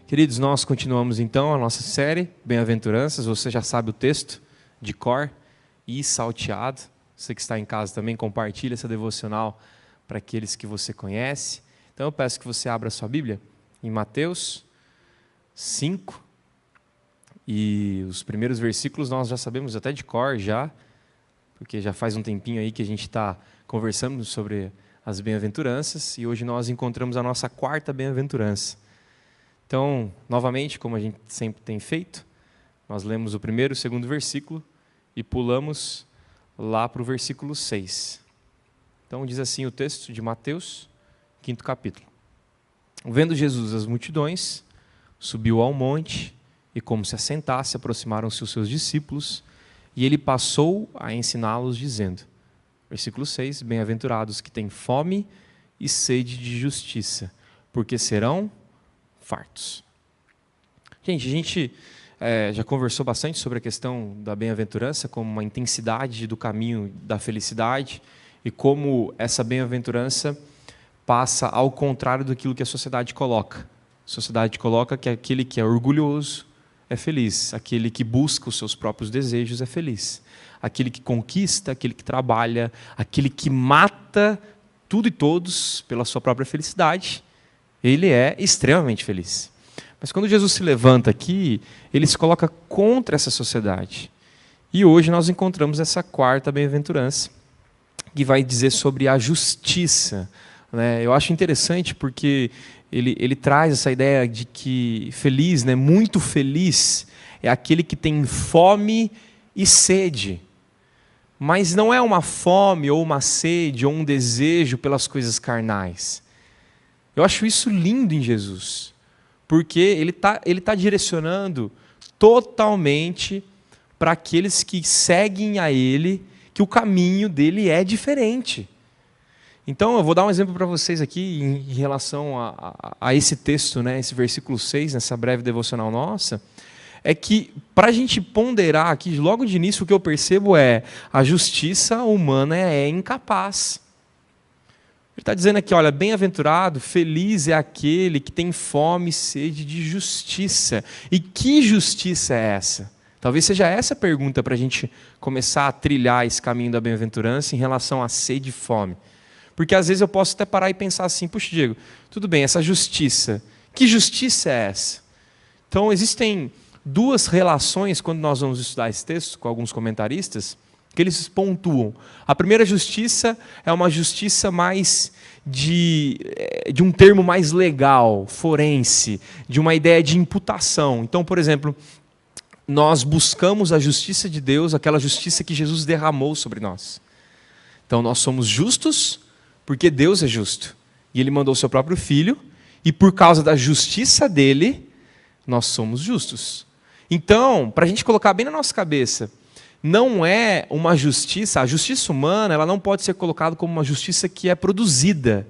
Queridos, nós continuamos então a nossa série Bem-aventuranças. Você já sabe o texto de cor e salteado. Você que está em casa também, compartilha essa devocional para aqueles que você conhece. Então eu peço que você abra a sua Bíblia em Mateus 5. E os primeiros versículos nós já sabemos até de cor já, porque já faz um tempinho aí que a gente está conversando sobre as bem-aventuranças e hoje nós encontramos a nossa quarta bem-aventurança. Então, novamente, como a gente sempre tem feito, nós lemos o primeiro e o segundo versículo e pulamos lá para o versículo 6. Então, diz assim o texto de Mateus, 5º capítulo. Vendo Jesus as multidões, subiu ao monte e, como se assentasse, aproximaram-se os seus discípulos e ele passou a ensiná-los, dizendo, versículo 6, bem-aventurados que têm fome e sede de justiça, porque serão fartos. Gente, a gente já conversou bastante sobre a questão da bem-aventurança como uma intensidade do caminho da felicidade e como essa bem-aventurança passa ao contrário daquilo que a sociedade coloca. A sociedade coloca que aquele que é orgulhoso é feliz, aquele que busca os seus próprios desejos é feliz, aquele que conquista, aquele que trabalha, aquele que mata tudo e todos pela sua própria felicidade, ele é extremamente feliz. Mas quando Jesus se levanta aqui, ele se coloca contra essa sociedade. E hoje nós encontramos essa quarta bem-aventurança, que vai dizer sobre a justiça. Eu acho interessante porque ele traz essa ideia de que feliz, muito feliz, é aquele que tem fome e sede. Mas não é uma fome ou uma sede ou um desejo pelas coisas carnais. Eu acho isso lindo em Jesus, porque ele tá direcionando totalmente para aqueles que seguem a Ele, que o caminho dele é diferente. Então, eu vou dar um exemplo para vocês aqui em relação a esse texto, esse versículo 6, nessa breve devocional nossa, é que, para a gente ponderar aqui, logo de início, o que eu percebo é a justiça humana é incapaz. Ele está dizendo aqui, olha, bem-aventurado, feliz é aquele que tem fome e sede de justiça. E que justiça é essa? Talvez seja essa a pergunta para a gente começar a trilhar esse caminho da bem-aventurança em relação a sede e fome. Porque às vezes eu posso até parar e pensar assim, puxa, Diego, tudo bem, essa justiça, que justiça é essa? Então existem duas relações quando nós vamos estudar esse texto com alguns comentaristas, que eles pontuam. A primeira justiça é uma justiça mais de um termo mais legal, forense, de uma ideia de imputação. Então, por exemplo, nós buscamos a justiça de Deus, aquela justiça que Jesus derramou sobre nós. Então, nós somos justos porque Deus é justo. E Ele mandou o seu próprio Filho, e por causa da justiça dele, nós somos justos. Então, para a gente colocar bem na nossa cabeça, não é uma justiça, a justiça humana ela não pode ser colocada como uma justiça que é produzida,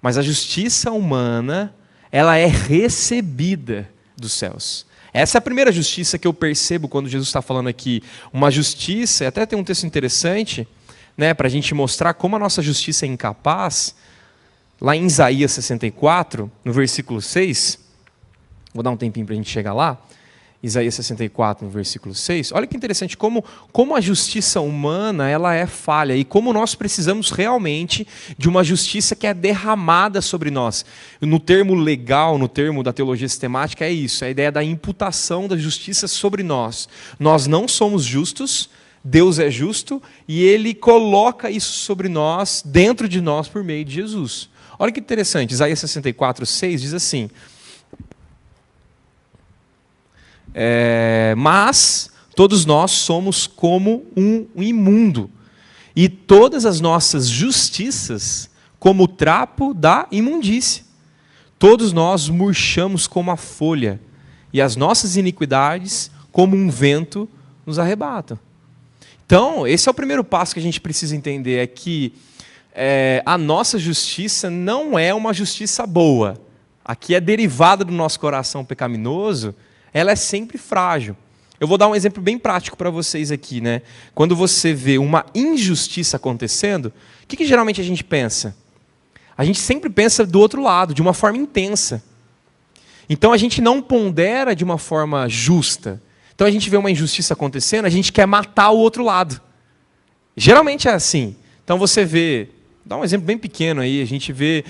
mas a justiça humana ela é recebida dos céus. Essa é a primeira justiça que eu percebo quando Jesus está falando aqui, uma justiça, e até tem um texto interessante, para a gente mostrar como a nossa justiça é incapaz, lá em Isaías 64, no versículo 6, vou dar um tempinho para a gente chegar lá, Isaías 64, no versículo 6, olha que interessante, como a justiça humana ela é falha e como nós precisamos realmente de uma justiça que é derramada sobre nós. No termo legal, no termo da teologia sistemática, é isso, é a ideia da imputação da justiça sobre nós. Nós não somos justos, Deus é justo e Ele coloca isso sobre nós, dentro de nós, por meio de Jesus. Olha que interessante, Isaías 64, 6 diz assim, mas todos nós somos como um imundo, e todas as nossas justiças como o trapo da imundície. Todos nós murchamos como a folha, e as nossas iniquidades como um vento nos arrebatam. Então, esse é o primeiro passo que a gente precisa entender, é que a nossa justiça não é uma justiça boa. Aqui é derivada do nosso coração pecaminoso, ela é sempre frágil. Eu vou dar um exemplo bem prático para vocês aqui. Quando você vê uma injustiça acontecendo, o que geralmente a gente pensa? A gente sempre pensa do outro lado, de uma forma intensa. Então a gente não pondera de uma forma justa. Então a gente vê uma injustiça acontecendo, a gente quer matar o outro lado. Geralmente é assim. Então você vê, dá um exemplo bem pequeno aí, a gente vê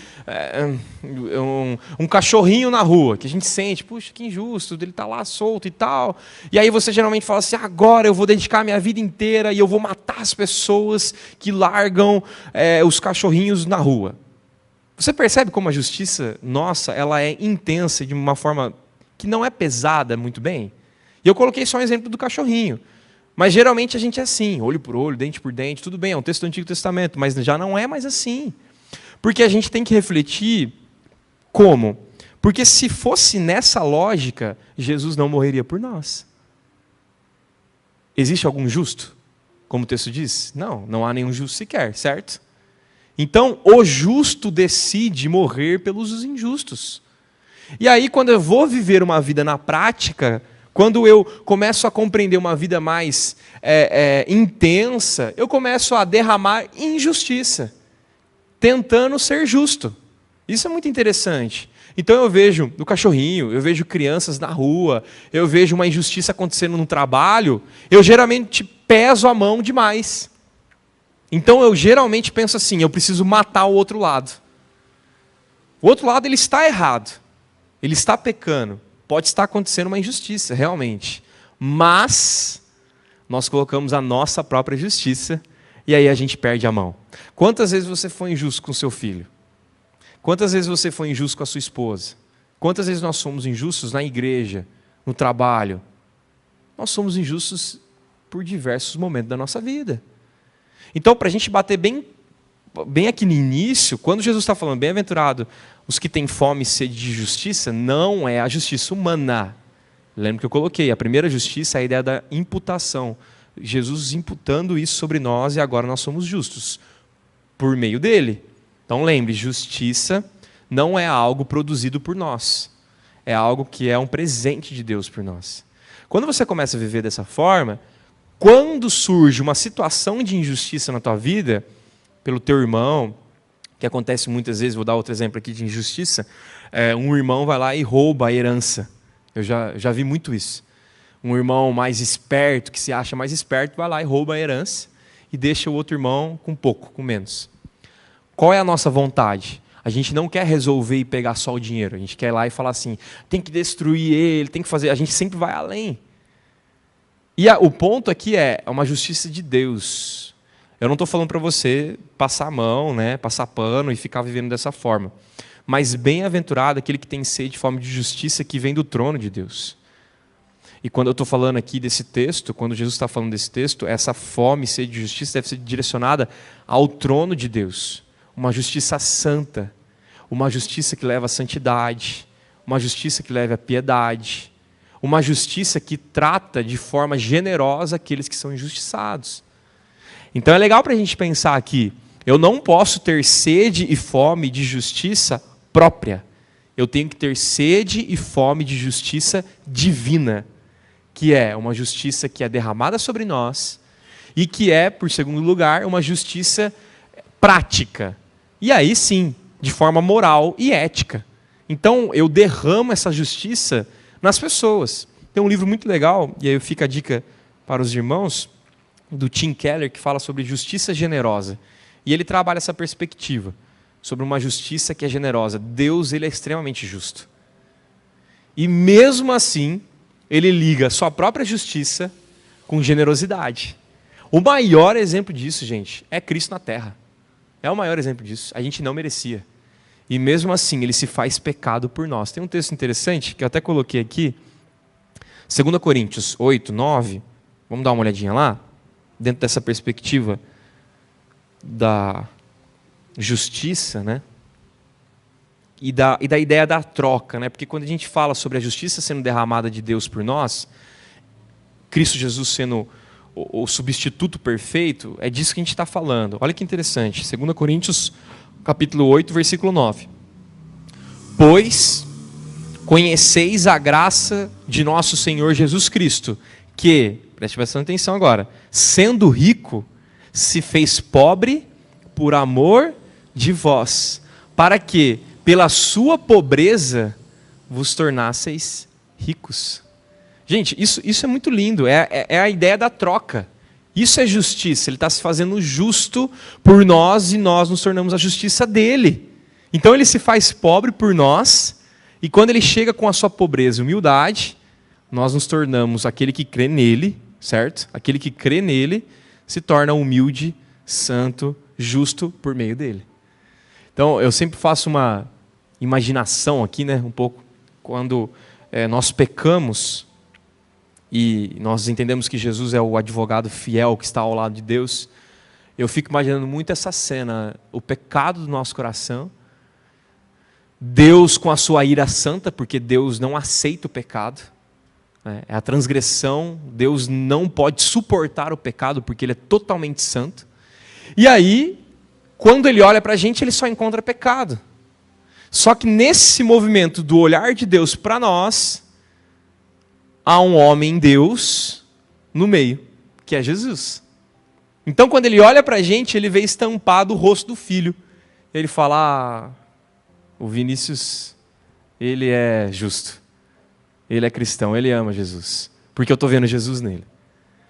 um cachorrinho na rua, que a gente sente, puxa, que injusto, ele está lá solto e tal. E aí você geralmente fala assim, agora eu vou dedicar a minha vida inteira e eu vou matar as pessoas que largam os cachorrinhos na rua. Você percebe como a justiça nossa, ela é intensa de uma forma que não é pesada muito bem? E eu coloquei só um exemplo do cachorrinho. Mas geralmente a gente é assim, olho por olho, dente por dente, tudo bem, é um texto do Antigo Testamento, mas já não é mais assim. Porque a gente tem que refletir como? Porque se fosse nessa lógica, Jesus não morreria por nós. Existe algum justo? Como o texto diz? Não, não há nenhum justo sequer, certo? Então, o justo decide morrer pelos injustos. E aí, quando eu vou viver uma vida na prática, quando eu começo a compreender uma vida mais intensa, eu começo a derramar injustiça, tentando ser justo. Isso é muito interessante. Então eu vejo o cachorrinho, eu vejo crianças na rua, eu vejo uma injustiça acontecendo no trabalho, eu geralmente peso a mão demais. Então eu geralmente penso assim, eu preciso matar o outro lado. O outro lado ele está errado, ele está pecando. Pode estar acontecendo uma injustiça, realmente. Mas nós colocamos a nossa própria justiça e aí a gente perde a mão. Quantas vezes você foi injusto com seu filho? Quantas vezes você foi injusto com a sua esposa? Quantas vezes nós somos injustos na igreja, no trabalho? Nós somos injustos por diversos momentos da nossa vida. Então, para a gente bater bem aqui no início, quando Jesus está falando, bem-aventurado os que têm fome e sede de justiça, não é a justiça humana. Lembra que eu coloquei, a primeira justiça é a ideia da imputação. Jesus imputando isso sobre nós e agora nós somos justos por meio dele. Então lembre, justiça não é algo produzido por nós. É algo que é um presente de Deus por nós. Quando você começa a viver dessa forma, quando surge uma situação de injustiça na tua vida, pelo teu irmão, que acontece muitas vezes, vou dar outro exemplo aqui de injustiça, um irmão vai lá e rouba a herança. Eu já vi muito isso. Um irmão mais esperto, que se acha mais esperto, vai lá e rouba a herança e deixa o outro irmão com pouco, com menos. Qual é a nossa vontade? A gente não quer resolver e pegar só o dinheiro. A gente quer ir lá e falar assim, tem que destruir ele, tem que fazer... A gente sempre vai além. E o ponto aqui é uma justiça de Deus. Eu não estou falando para você passar a mão, né, passar pano e ficar vivendo dessa forma. Mas bem-aventurado aquele que tem sede e fome de justiça que vem do trono de Deus. E quando eu estou falando aqui desse texto, quando Jesus está falando desse texto, essa fome e sede de justiça deve ser direcionada ao trono de Deus. Uma justiça santa, uma justiça que leva à santidade, uma justiça que leva à piedade, uma justiça que trata de forma generosa aqueles que são injustiçados. Então é legal para a gente pensar aqui, eu não posso ter sede e fome de justiça própria. Eu tenho que ter sede e fome de justiça divina, que é uma justiça que é derramada sobre nós e que é, por segundo lugar, uma justiça prática. E aí sim, de forma moral e ética. Então eu derramo essa justiça nas pessoas. Tem um livro muito legal, e aí fica a dica para os irmãos, do Tim Keller, que fala sobre justiça generosa. E ele trabalha essa perspectiva, sobre uma justiça que é generosa. Deus, ele é extremamente justo. E mesmo assim, ele liga a sua própria justiça com generosidade. O maior exemplo disso, gente, é Cristo na Terra. É o maior exemplo disso. A gente não merecia. E mesmo assim, ele se faz pecado por nós. Tem um texto interessante, que eu até coloquei aqui, 2 Coríntios 8, 9. Vamos dar uma olhadinha lá? Dentro dessa perspectiva da justiça, né? E da ideia da troca, né? Porque quando a gente fala sobre a justiça sendo derramada de Deus por nós, Cristo Jesus sendo o substituto perfeito, é disso que a gente está falando. Olha que interessante, 2 Coríntios capítulo 8, versículo 9. Pois conheceis a graça de nosso Senhor Jesus Cristo, que, preste bastante atenção agora, sendo rico, se fez pobre por amor de vós, para que, pela sua pobreza, vos tornasseis ricos. Gente, isso é muito lindo, é a ideia da troca. Isso é justiça, ele está se fazendo justo por nós e nós nos tornamos a justiça dele. Então ele se faz pobre por nós, e quando ele chega com a sua pobreza e humildade, nós nos tornamos aquele que crê nele, certo? Aquele que crê nele se torna humilde, santo, justo por meio dele. Então eu sempre faço uma imaginação aqui, né, um pouco, quando nós pecamos, e nós entendemos que Jesus é o advogado fiel que está ao lado de Deus, eu fico imaginando muito essa cena, o pecado do nosso coração, Deus com a sua ira santa, porque Deus não aceita o pecado, é a transgressão, Deus não pode suportar o pecado, porque Ele é totalmente santo, e aí, quando Ele olha para a gente, Ele só encontra pecado. Só que nesse movimento do olhar de Deus para nós, há um homem Deus no meio, que é Jesus. Então, quando ele olha para a gente, ele vê estampado o rosto do Filho. Ele fala, o Vinícius, ele é justo, ele é cristão, ele ama Jesus, porque eu estou vendo Jesus nele.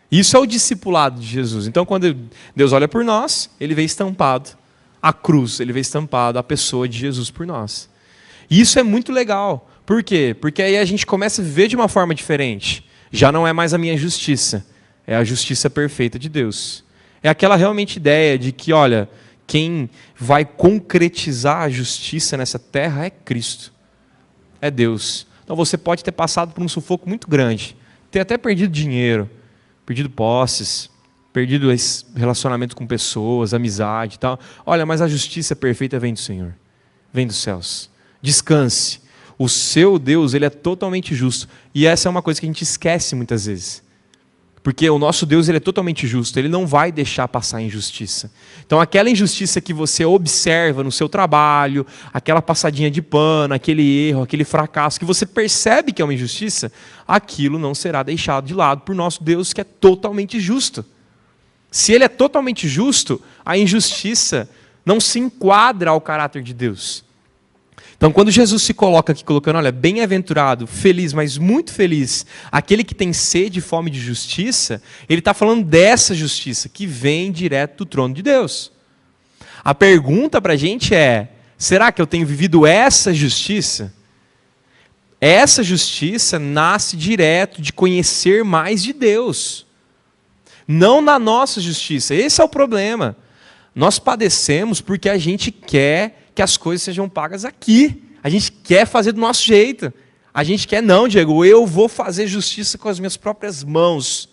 Isso é o discipulado de Jesus. Então, quando Deus olha por nós, ele vê estampado a cruz, ele vê estampado a pessoa de Jesus por nós. E isso é muito legal. Por quê? Porque aí a gente começa a viver de uma forma diferente. Já não é mais a minha justiça, é a justiça perfeita de Deus. É aquela realmente ideia de que, olha, quem vai concretizar a justiça nessa terra é Cristo, é Deus. Então você pode ter passado por um sufoco muito grande, ter até perdido dinheiro, perdido posses, perdido esse relacionamento com pessoas, amizade e tal. Olha, mas a justiça perfeita vem do Senhor, vem dos céus. Descanse. O seu Deus, ele é totalmente justo. E essa é uma coisa que a gente esquece muitas vezes. Porque o nosso Deus, ele é totalmente justo. Ele não vai deixar passar injustiça. Então aquela injustiça que você observa no seu trabalho, aquela passadinha de pano, aquele erro, aquele fracasso, que você percebe que é uma injustiça, aquilo não será deixado de lado por nosso Deus, que é totalmente justo. Se ele é totalmente justo, a injustiça não se enquadra ao caráter de Deus. Então, quando Jesus se coloca aqui, colocando, olha, bem-aventurado, feliz, mas muito feliz, aquele que tem sede e fome de justiça, ele está falando dessa justiça, que vem direto do trono de Deus. A pergunta para a gente é, será que eu tenho vivido essa justiça? Essa justiça nasce direto de conhecer mais de Deus, não na nossa justiça. Esse é o problema. Nós padecemos porque a gente quer que as coisas sejam pagas aqui. A gente quer fazer do nosso jeito. A gente quer, não, Diego, eu vou fazer justiça com as minhas próprias mãos.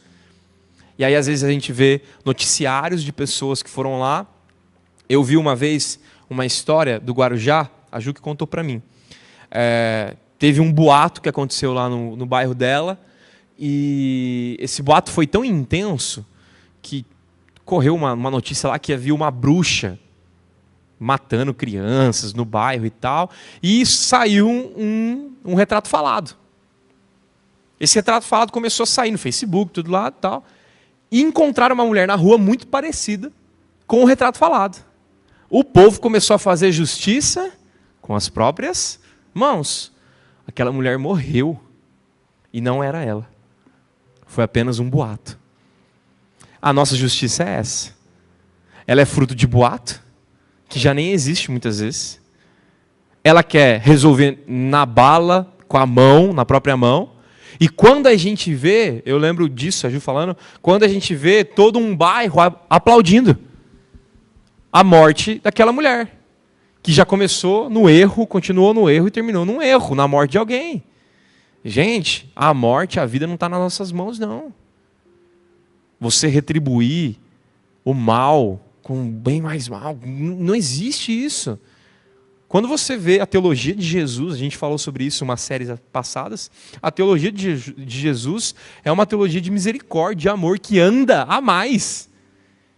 E aí, às vezes, a gente vê noticiários de pessoas que foram lá. Eu vi uma vez uma história do Guarujá, a Ju que contou para mim. Teve um boato que aconteceu lá no bairro dela, e esse boato foi tão intenso que correu uma notícia lá que havia uma bruxa matando crianças no bairro e tal, e saiu um retrato falado. Esse retrato falado começou a sair no Facebook, tudo lá e tal, e encontraram uma mulher na rua muito parecida com o retrato falado. O povo começou a fazer justiça com as próprias mãos. Aquela mulher morreu, e não era ela. Foi apenas um boato. A nossa justiça é essa. Ela é fruto de boato, que já nem existe muitas vezes. Ela quer resolver na bala, com a mão, na própria mão. E quando a gente vê, eu lembro disso, a Ju falando, quando a gente vê todo um bairro aplaudindo a morte daquela mulher, que já começou no erro, continuou no erro e terminou num erro, na morte de alguém. Gente, a morte, a vida não está nas nossas mãos, não. Você retribuir o mal com bem mais mal, não existe isso. Quando você vê a teologia de Jesus, a gente falou sobre isso em umas séries passadas, a teologia de Jesus é uma teologia de misericórdia, de amor, que anda a mais,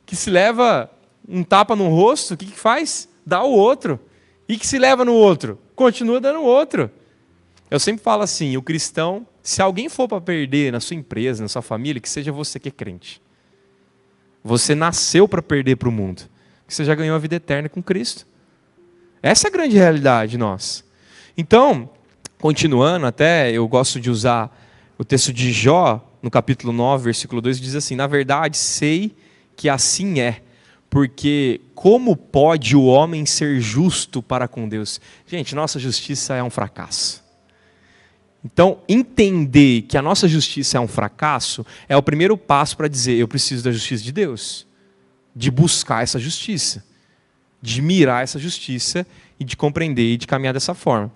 que se leva um tapa no rosto, o que faz? Dá o outro. E que se leva no outro? Continua dando o outro. Eu sempre falo assim, o cristão, se alguém for para perder na sua empresa, na sua família, que seja você que é crente. Você nasceu para perder para o mundo. Você já ganhou a vida eterna com Cristo. Essa é a grande realidade nossa. Então, Continuando, até eu gosto de usar o texto de Jó, no capítulo 9, versículo 2, que diz assim: na verdade, sei que assim é, porque como pode o homem ser justo para com Deus? Gente, nossa justiça é um fracasso. Então, entender que a nossa justiça é um fracasso é o primeiro passo para dizer: eu preciso da justiça de Deus, de buscar essa justiça, de mirar essa justiça e de compreender e de caminhar dessa forma.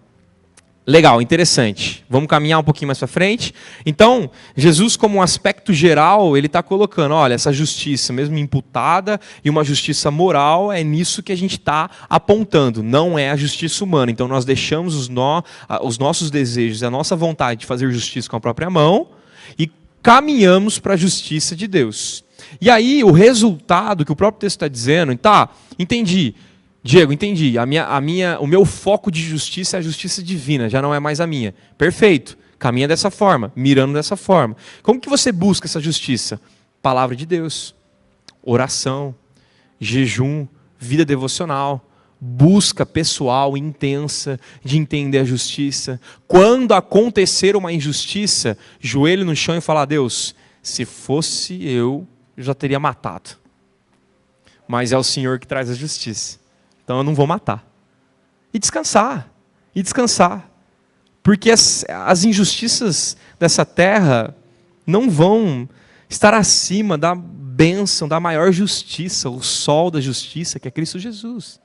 Legal, interessante. Vamos caminhar um pouquinho mais para frente. Então, Jesus, como um aspecto geral, ele está colocando, olha, essa justiça mesmo imputada e uma justiça moral, é nisso que a gente está apontando, não é a justiça humana. Então, nós deixamos os nossos desejos, a nossa vontade de fazer justiça com a própria mão e caminhamos para a justiça de Deus. E aí, o resultado que o próprio texto está dizendo, tá, entendi. Diego, entendi. O meu foco de justiça é a justiça divina, já não é mais a minha. Perfeito. Caminha dessa forma, mirando dessa forma. Como que você busca essa justiça? Palavra de Deus, oração, jejum, vida devocional, busca pessoal intensa de entender a justiça. Quando acontecer uma injustiça, joelho no chão e falar: Deus, se fosse eu já teria matado. Mas é o Senhor que traz a justiça. Então eu não vou matar. E descansar. E descansar. Porque as injustiças dessa terra não vão estar acima da bênção, da maior justiça, o sol da justiça, que é Cristo Jesus.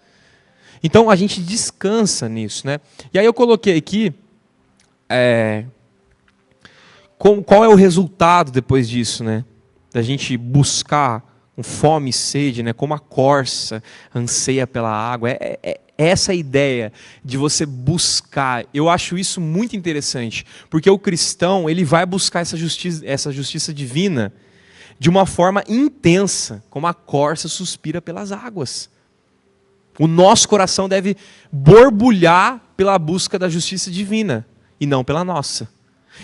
Então a gente descansa nisso, né? E aí eu coloquei aqui qual é o resultado depois disso, né? Da gente buscar com fome e sede, né? Como a corça anseia pela água. Essa a ideia de você buscar. Eu acho isso muito interessante, porque o cristão ele vai buscar essa justiça divina de uma forma intensa, como a corça suspira pelas águas. O nosso coração deve borbulhar pela busca da justiça divina e não pela nossa.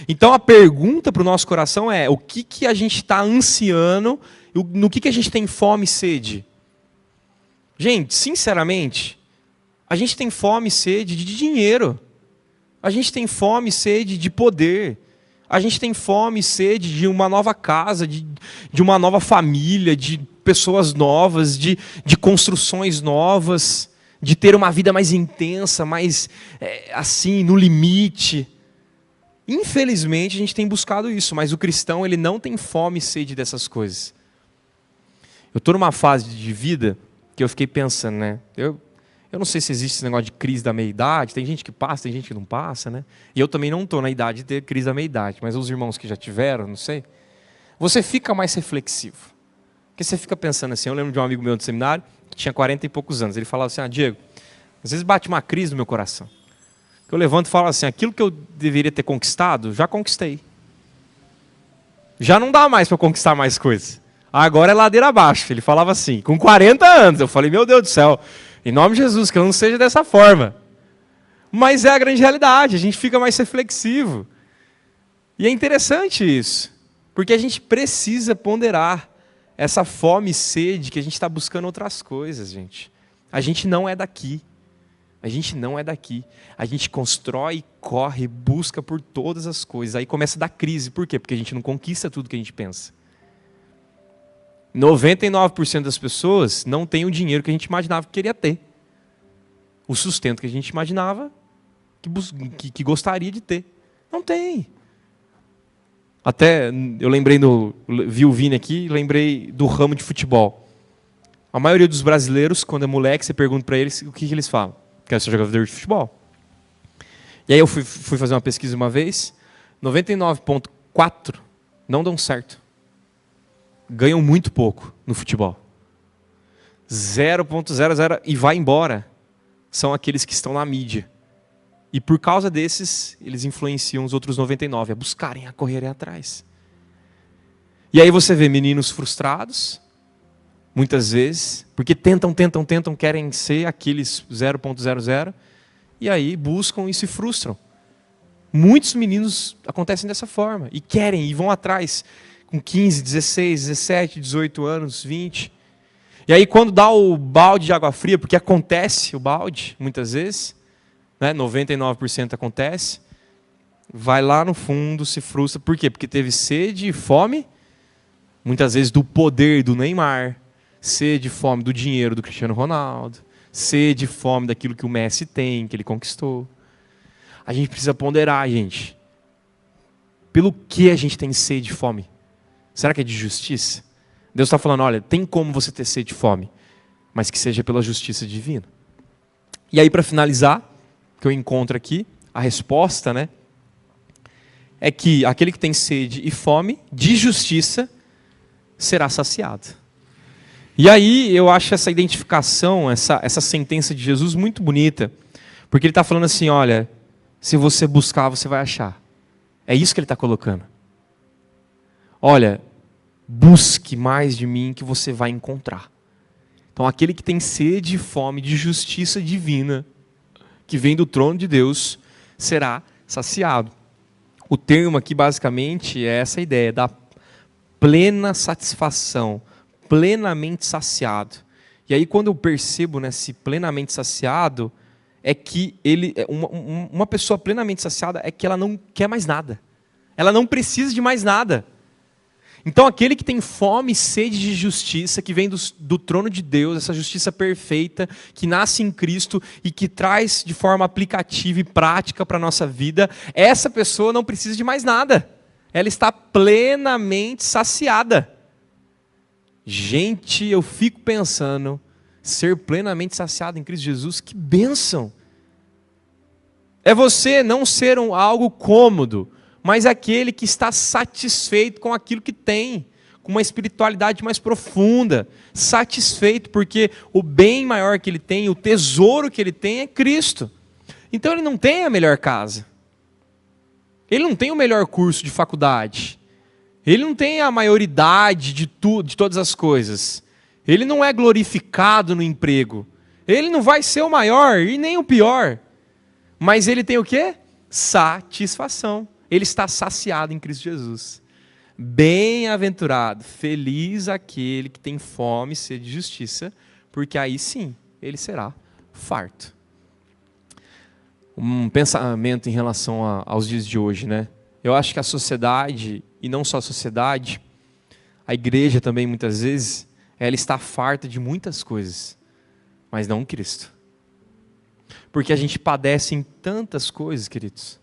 Então a pergunta para o nosso coração é: o que a gente está ansiando, no que a gente tem fome e sede? Gente, sinceramente, a gente tem fome e sede de dinheiro. A gente tem fome e sede de poder. A gente tem fome e sede de uma nova casa, de uma nova família, de pessoas novas, de construções novas, de ter uma vida mais intensa, mais assim, no limite. Infelizmente, a gente tem buscado isso, mas o cristão ele não tem fome e sede dessas coisas. Eu estou numa fase de vida que eu fiquei pensando, né? Eu não sei se existe esse negócio de crise da meia-idade, tem gente que passa, tem gente que não passa, né? E eu também não estou na idade de ter crise da meia-idade, mas os irmãos que já tiveram, não sei. Você fica mais reflexivo. Porque você fica pensando assim, eu lembro de um amigo meu do seminário, que tinha 40 e poucos anos, ele falava assim: Diego, às vezes bate uma crise no meu coração. Eu levanto e falo assim: aquilo que eu deveria ter conquistado, já conquistei. Já não dá mais para conquistar mais coisas. Agora é ladeira abaixo. Ele falava assim, com 40 anos. Eu falei: meu Deus do céu, em nome de Jesus, que eu não seja dessa forma. Mas é a grande realidade, a gente fica mais reflexivo. E é interessante isso, porque a gente precisa ponderar essa fome e sede que a gente está buscando outras coisas, gente. A gente não é daqui. A gente não é daqui. A gente constrói, corre, busca por todas as coisas. Aí começa a dar crise. Por quê? Porque a gente não conquista tudo que a gente pensa. 99% das pessoas não tem o dinheiro que a gente imaginava que queria ter. O sustento que a gente imaginava que gostaria de ter. Não tem. Até eu vi o Vini aqui, lembrei do ramo de futebol. A maioria dos brasileiros, quando é moleque, você pergunta para eles o que eles falam. Quero ser jogador de futebol. E aí eu fui fazer uma pesquisa uma vez, 99,4% não dão certo. Ganham muito pouco no futebol. 0,00 e vai embora. São aqueles que estão na mídia. E por causa desses, eles influenciam os outros 99% a buscarem, a correrem atrás. E aí você vê meninos frustrados, muitas vezes, porque tentam, querem ser aqueles 0,00, e aí buscam e se frustram. Muitos meninos acontecem dessa forma, e querem, e vão atrás, com 15, 16, 17, 18 anos, 20. E aí quando dá o balde de água fria, porque acontece o balde, muitas vezes, né, 99% acontece, vai lá no fundo, se frustra. Por quê? Porque teve sede e fome, muitas vezes do poder do Neymar, sede e fome do dinheiro do Cristiano Ronaldo, sede e fome daquilo que o Messi tem, que ele conquistou. A gente precisa ponderar, gente. Pelo que a gente tem sede e fome? Será que é de justiça? Deus está falando, olha, tem como você ter sede e fome, mas que seja pela justiça divina. E aí, para finalizar, que eu encontro aqui, a resposta, né, é que aquele que tem sede e fome de justiça será saciado. E aí eu acho essa identificação, essa sentença de Jesus muito bonita, porque ele está falando assim, olha, se você buscar, você vai achar. É isso que ele está colocando. Olha, busque mais de mim que você vai encontrar. Então aquele que tem sede e fome de justiça divina, que vem do trono de Deus, será saciado. O termo aqui basicamente é essa ideia da plena satisfação, plenamente saciado. E aí quando eu percebo nesse plenamente saciado, é que uma pessoa plenamente saciada é que ela não quer mais nada. Ela não precisa de mais nada. Então aquele que tem fome e sede de justiça, que vem do trono de Deus, essa justiça perfeita, que nasce em Cristo e que traz de forma aplicativa e prática para a nossa vida, essa pessoa não precisa de mais nada. Ela está plenamente saciada. Gente, eu fico pensando, ser plenamente saciado em Cristo Jesus, que bênção! É você não ser algo cômodo, mas aquele que está satisfeito com aquilo que tem, com uma espiritualidade mais profunda, satisfeito porque o bem maior que ele tem, o tesouro que ele tem é Cristo. Então ele não tem a melhor casa, ele não tem o melhor curso de faculdade, ele não tem a maioridade de todas as coisas, ele não é glorificado no emprego, ele não vai ser o maior e nem o pior, mas ele tem o quê? Satisfação. Ele está saciado em Cristo Jesus. Bem-aventurado, feliz aquele que tem fome e sede de justiça, porque aí sim ele será farto. Um pensamento em relação aos dias de hoje, né? Eu acho que a sociedade, e não só a sociedade, a igreja também muitas vezes, ela está farta de muitas coisas, mas não Cristo. Porque a gente padece em tantas coisas, queridos.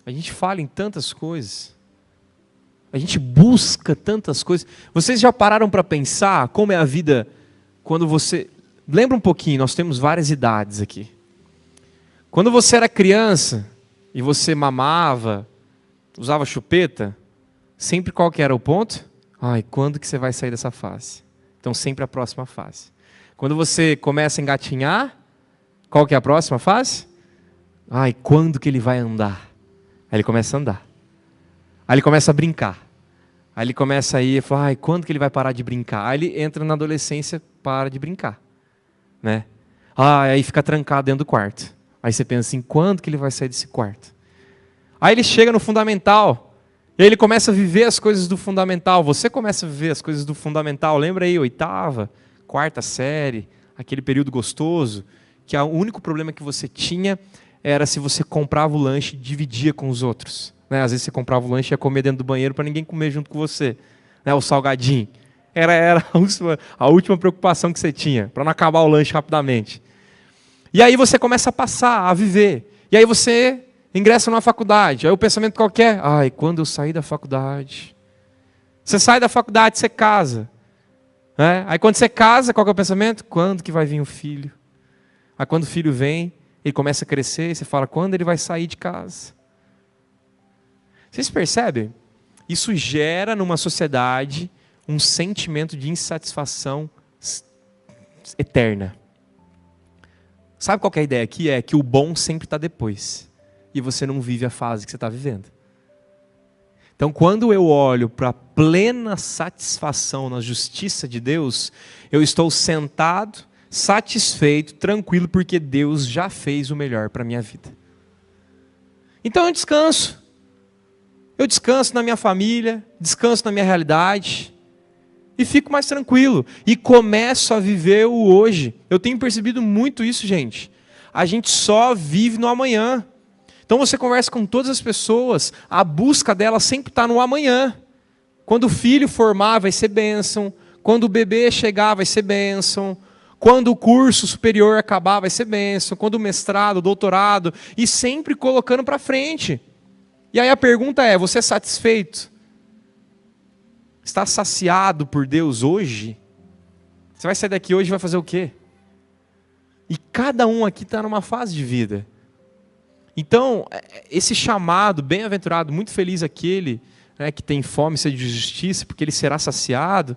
A gente fala em tantas coisas. A gente busca tantas coisas. Vocês já pararam para pensar como é a vida quando você... Lembra um pouquinho, nós temos várias idades aqui. Quando você era criança e você mamava, usava chupeta, sempre qual que era o ponto? Ai, quando que você vai sair dessa fase? Então sempre a próxima fase. Quando você começa a engatinhar, qual que é a próxima fase? Ai, quando que ele vai andar? Aí ele começa a andar. Aí ele começa a brincar. Aí ele começa a ir e fala, ai, quando que ele vai parar de brincar? Aí ele entra na adolescência, para de brincar. Né? Aí fica trancado dentro do quarto. Aí você pensa assim, quando que ele vai sair desse quarto? Aí ele chega no fundamental. E aí ele começa a viver as coisas do fundamental. Você começa a viver as coisas do fundamental. Lembra aí, 8ª, 4ª série, aquele período gostoso, que o único problema que você tinha era se você comprava o lanche e dividia com os outros. Né? Às vezes você comprava o lanche e ia comer dentro do banheiro para ninguém comer junto com você. Né? O salgadinho. Era a última preocupação que você tinha, para não acabar o lanche rapidamente. E aí você começa a passar, a viver. E aí você ingressa numa faculdade. Aí o pensamento qualquer, ai, quando eu sair da faculdade. Você sai da faculdade, você casa. Né? Aí quando você casa, qual que é o pensamento? Quando que vai vir o filho? Aí quando o filho vem, ele começa a crescer, e você fala, quando ele vai sair de casa? Vocês percebem? Isso gera numa sociedade um sentimento de insatisfação eterna. Sabe qual que é a ideia aqui? É que o bom sempre está depois. E você não vive a fase que você está vivendo. Então, quando eu olho para a plena satisfação na justiça de Deus, eu estou sentado, satisfeito, tranquilo, porque Deus já fez o melhor para a minha vida. Então eu descanso. Eu descanso na minha família, descanso na minha realidade e fico mais tranquilo. E começo a viver o hoje. Eu tenho percebido muito isso, gente. A gente só vive no amanhã. Então você conversa com todas as pessoas, a busca delas sempre está no amanhã. Quando o filho formar, vai ser bênção. Quando o bebê chegar, vai ser bênção. Quando o curso superior acabar, vai ser bênção. Quando o mestrado, o doutorado, e sempre colocando para frente. E aí a pergunta é, você é satisfeito? Está saciado por Deus hoje? Você vai sair daqui hoje e vai fazer o quê? E cada um aqui está numa fase de vida. Então, esse chamado, bem-aventurado, muito feliz aquele, né, que tem fome e sede de justiça, porque ele será saciado,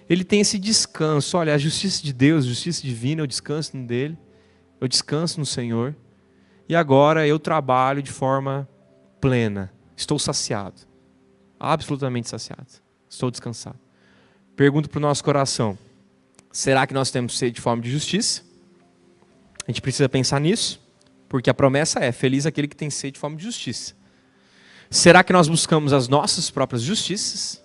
ele tem esse descanso. Olha, a justiça de Deus, a justiça divina, eu descanso dele, eu descanso no Senhor, e agora eu trabalho de forma plena, estou saciado, absolutamente saciado, estou descansado. Pergunto para o nosso coração, será que nós temos sede de fome de justiça? A gente precisa pensar nisso, porque a promessa é, feliz aquele que tem sede de fome de justiça. Será que nós buscamos as nossas próprias justiças?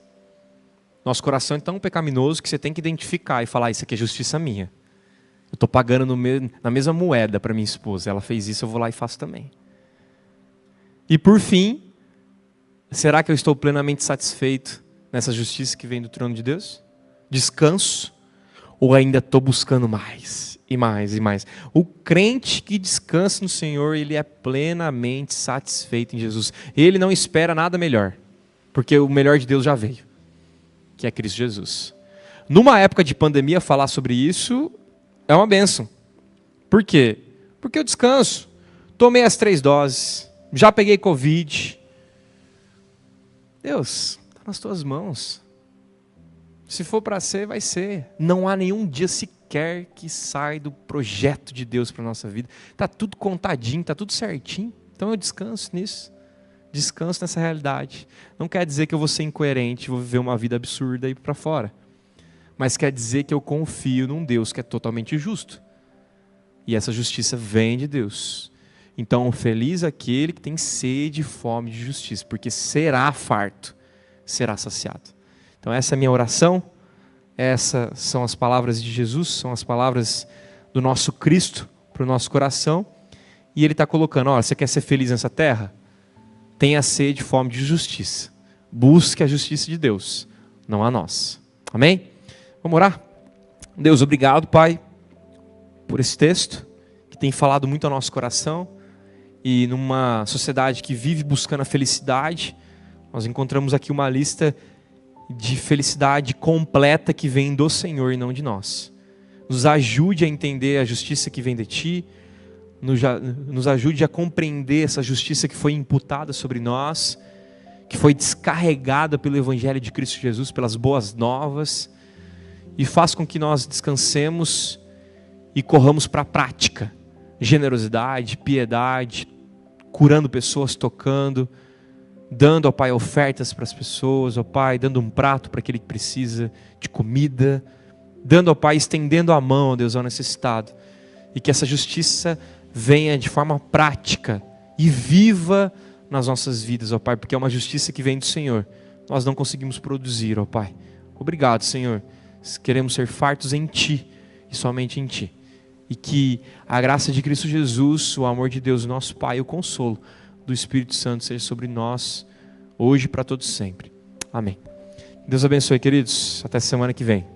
Nosso coração é tão pecaminoso que você tem que identificar e falar, isso aqui é justiça minha. Eu estou pagando na mesma moeda para minha esposa, ela fez isso, eu vou lá e faço também. E por fim, será que eu estou plenamente satisfeito nessa justiça que vem do trono de Deus? Descanso? Ou ainda estou buscando mais, e mais, e mais? O crente que descansa no Senhor, ele é plenamente satisfeito em Jesus. Ele não espera nada melhor, porque o melhor de Deus já veio, que é Cristo Jesus. Numa época de pandemia, falar sobre isso é uma bênção. Por quê? Porque eu descanso. Tomei as 3 doses, já peguei Covid. Deus, está nas tuas mãos. Se for para ser, vai ser. Não há nenhum dia sequer que sai do projeto de Deus para a nossa vida. Está tudo contadinho, está tudo certinho. Então eu descanso nisso. Descanso nessa realidade. Não quer dizer que eu vou ser incoerente, vou viver uma vida absurda aí para fora. Mas quer dizer que eu confio num Deus que é totalmente justo. E essa justiça vem de Deus. Então, feliz aquele que tem sede e fome de justiça, porque será farto, será saciado. Então essa é a minha oração, essas são as palavras de Jesus, são as palavras do nosso Cristo para o nosso coração. E Ele está colocando, ó, você quer ser feliz nessa terra? Tenha sede e fome de justiça. Busque a justiça de Deus, não a nós. Amém? Vamos orar? Deus, obrigado, Pai, por esse texto, que tem falado muito ao nosso coração. E numa sociedade que vive buscando a felicidade, nós encontramos aqui uma lista de felicidade completa que vem do Senhor e não de nós. Nos ajude a entender a justiça que vem de Ti, nos ajude a compreender essa justiça que foi imputada sobre nós, que foi descarregada pelo Evangelho de Cristo Jesus, pelas boas novas, e faz com que nós descansemos e corramos para a prática. Generosidade, piedade, curando pessoas, tocando, dando, ó Pai, ofertas para as pessoas, ó Pai, dando um prato para aquele que precisa de comida, dando, ó Pai, estendendo a mão, ó Deus, ao necessitado. E que essa justiça venha de forma prática e viva nas nossas vidas, ó Pai, porque é uma justiça que vem do Senhor. Nós não conseguimos produzir, ó Pai. Obrigado, Senhor. Queremos ser fartos em Ti e somente em Ti. E que a graça de Cristo Jesus, o amor de Deus, nosso Pai, e o consolo do Espírito Santo seja sobre nós, hoje e para todos sempre. Amém. Deus abençoe, queridos. Até semana que vem.